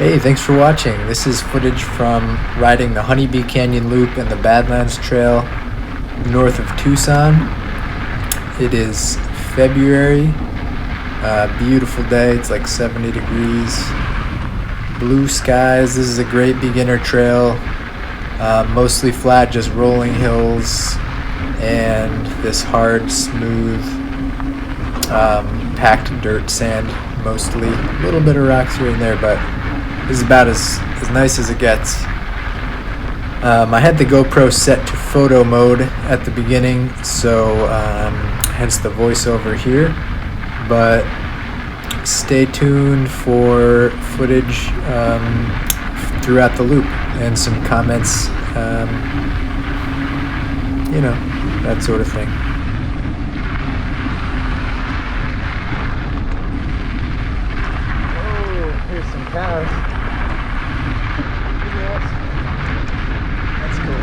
Hey, thanks for watching. This is footage from riding the Honeybee Canyon Loop and the Badlands Trail north of Tucson. It is February, beautiful day. It's like 70 degrees, blue skies. This is a great beginner trail, mostly flat, just rolling hills and this hard, smooth, packed dirt sand mostly. A little bit of rocks here and there, but this is about as nice as it gets. I had the GoPro set to photo mode at the beginning, so hence the voiceover here. But stay tuned for footage throughout the loop and some comments, that sort of thing. Oh, here's some cows. That's cool.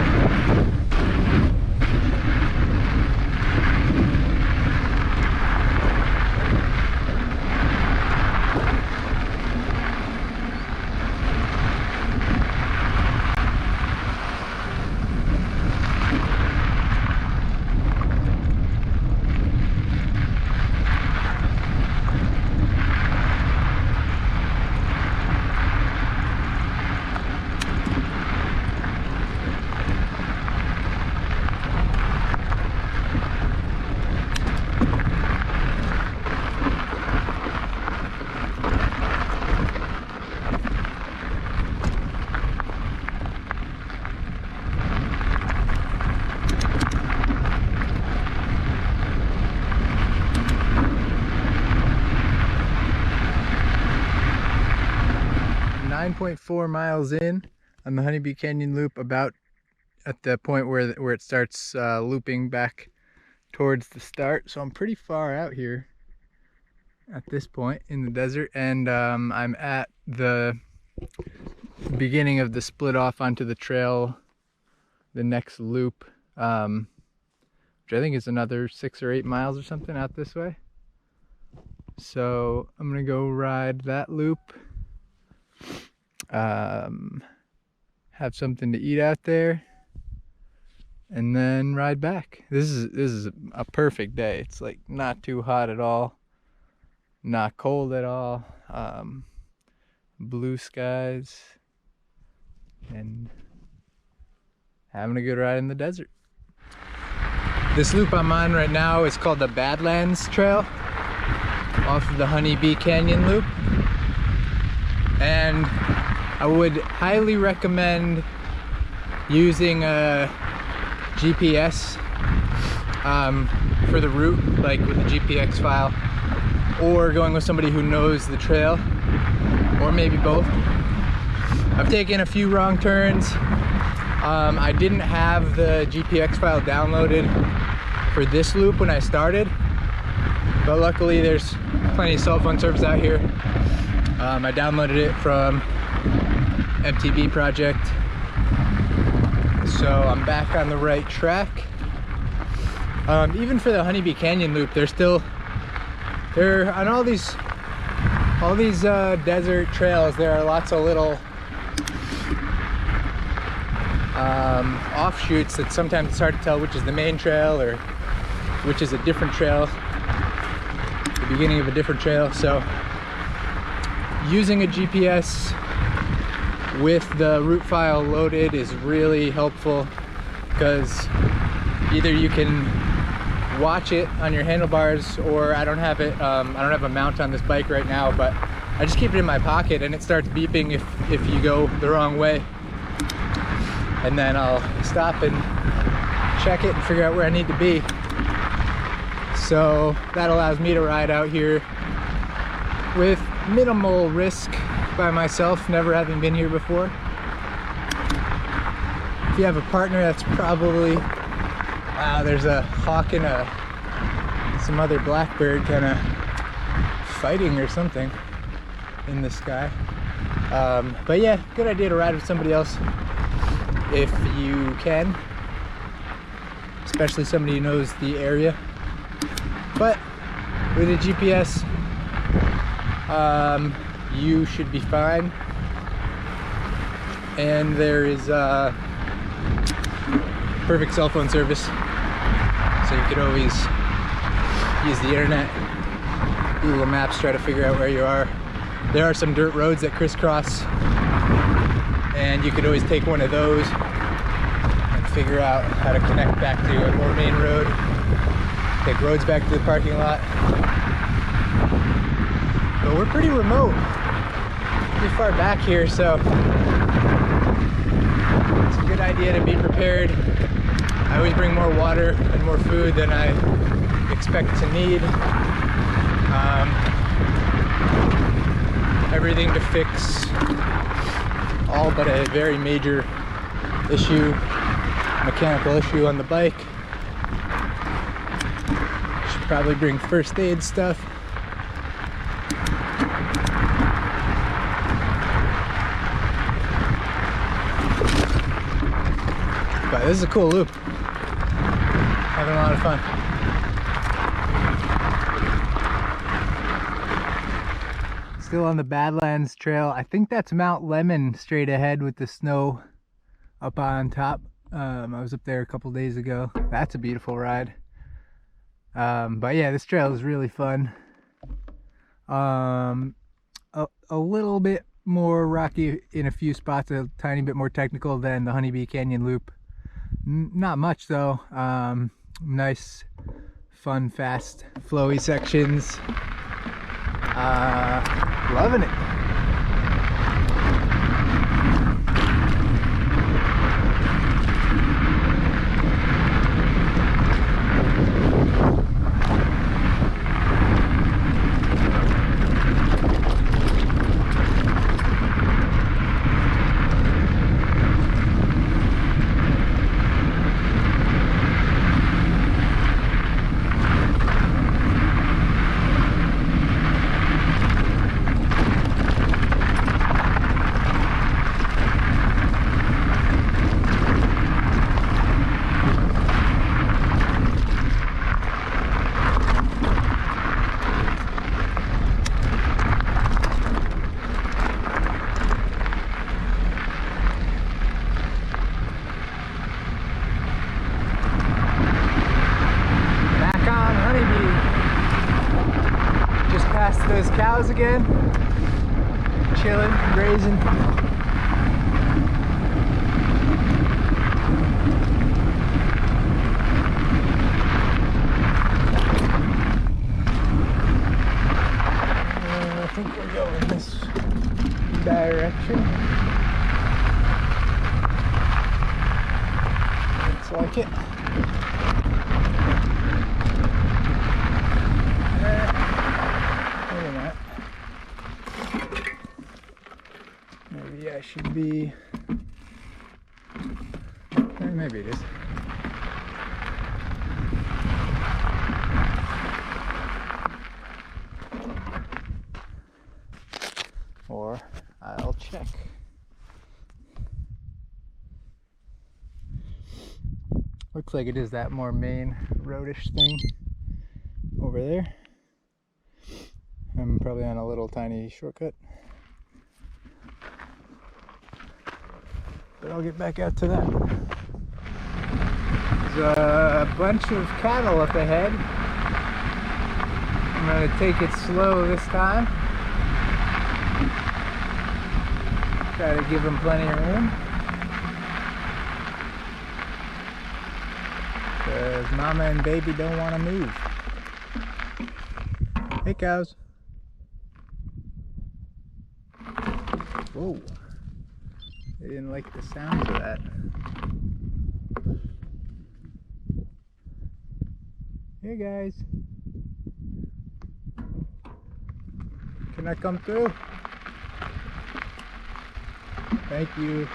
9.4 miles in on the Honeybee Canyon Loop, about at the point where it starts looping back towards the start. So I'm pretty far out here at this point in the desert, and I'm at the beginning of the split off onto the trail, the next loop, which I think is another 6 or 8 miles or something out this way. So I'm gonna go ride that loop, have something to eat out there, and then ride back. This is a perfect day. It's like not too hot at all, not cold at all, blue skies, and having a good ride in the desert. This loop I'm on right now is called the Badlands Trail off of the Honeybee Canyon Loop, and I would highly recommend using a GPS for the route, like with a GPX file, or going with somebody who knows the trail, or maybe both. I've taken a few wrong turns. I didn't have the GPX file downloaded for this loop when I started, but luckily there's plenty of cell phone service out here. I downloaded it from MTB project, so I'm back on the right track. Even for the Honeybee Canyon Loop, they're on all these desert trails. There are lots of little offshoots that sometimes it's hard to tell which is the main trail or which is a different trail, the beginning of a different trail. So using a GPS with the route file loaded is really helpful, because either you can watch it on your handlebars, or I don't have it. I don't have a mount on this bike right now, but I just keep it in my pocket and it starts beeping if you go the wrong way, and then I'll stop and check it and figure out where I need to be. So that allows me to ride out here with minimal risk by myself, never having been here before. If you have a partner, that's probably, there's a hawk and some other blackbird kind of fighting or something in the sky. But yeah, good idea to ride with somebody else if you can, especially somebody who knows the area. But with a GPS, you should be fine. and there is perfect cell phone service, so you could always use the internet, Google Maps, try to figure out where you are. There are some dirt roads that crisscross, and you could always take one of those and figure out how to connect back to a more main road, take roads back to the parking lot. But we're pretty remote, pretty far back here, so it's a good idea to be prepared. I always bring more water and more food than I expect to need. Everything to fix all but a very major issue, mechanical issue on the bike. Should probably bring first aid stuff. But this is a cool loop. Having a lot of fun. Still on the Badlands trail. I think that's Mount Lemon straight ahead with the snow up on top. I was up there a couple days ago. That's a beautiful ride. But yeah, this trail is really fun. A little bit more rocky in a few spots, a tiny bit more technical than the Honeybee Canyon Loop. Not much though. Nice, fun, fast, flowy sections. Loving it. Those cows again, chilling, grazing. I think we're going this direction. Looks like it. Maybe I should be, maybe it is. Or I'll check. Looks like it is that more main roadish thing over there. I'm probably on a little tiny shortcut. But I'll get back out to that. There's a bunch of cattle up ahead. I'm going to take it slow this time. Try to give them plenty of room. Because mama and baby don't want to move. Hey cows. Whoa. They didn't like the sounds of that. Hey guys. Can I come through? Thank you.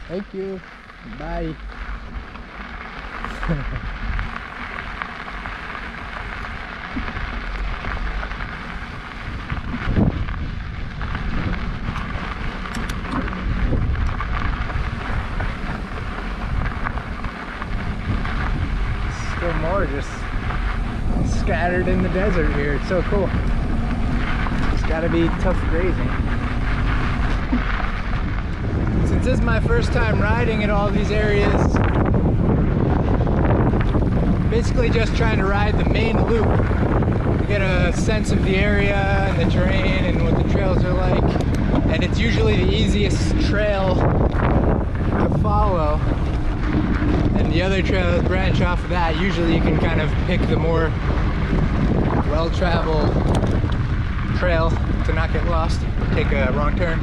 Thank you. Bye. Still more just scattered in the desert here. It's so cool. It's gotta be tough grazing. Since this is my first time riding in all these areas, basically just trying to ride the main loop to get a sense of the area and the terrain and what the trails are like. And it's usually the easiest trail to follow. And the other trails branch off of that. Usually you can kind of pick the more well-traveled trail to not get lost, take a wrong turn.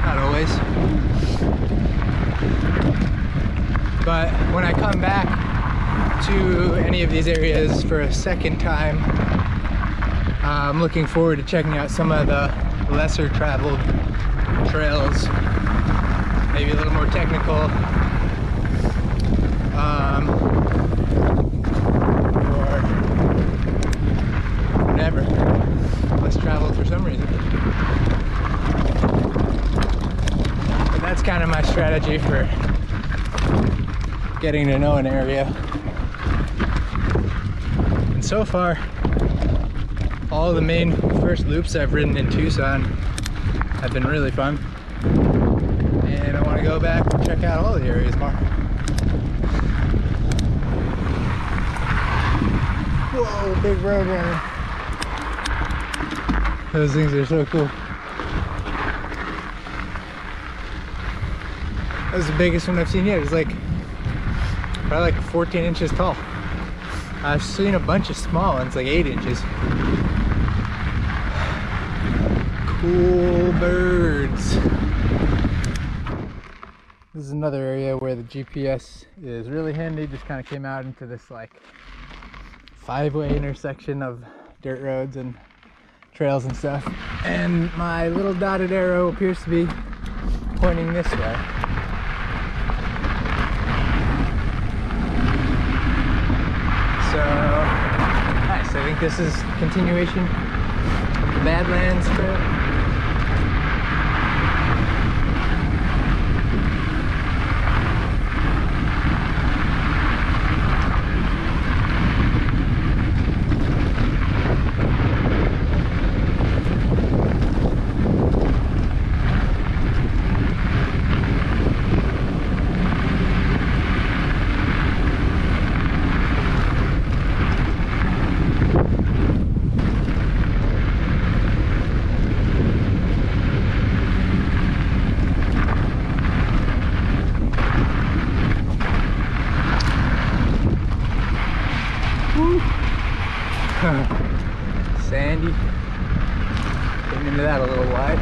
Not always. But when I come back to any of these areas for a second time, I'm looking forward to checking out some of the lesser traveled trails, maybe a little more technical, or whatever, less traveled for some reason. But that's kind of my strategy for getting to know an area. And so far, all the main first loops I've ridden in Tucson have been really fun. And I want to go back and check out all the areas more. Whoa, big road runner. Those things are so cool. That was the biggest one I've seen yet. It's like probably like 14 inches tall. I've seen a bunch of small ones, like 8 inches. Cool birds. This is another area where the GPS is really handy. Just kind of came out into this like 5-way intersection of dirt roads and trails and stuff. And my little dotted arrow appears to be pointing this way. So, nice. I think this is continuation of the Badlands trail. Sandy. Getting into that a little wide.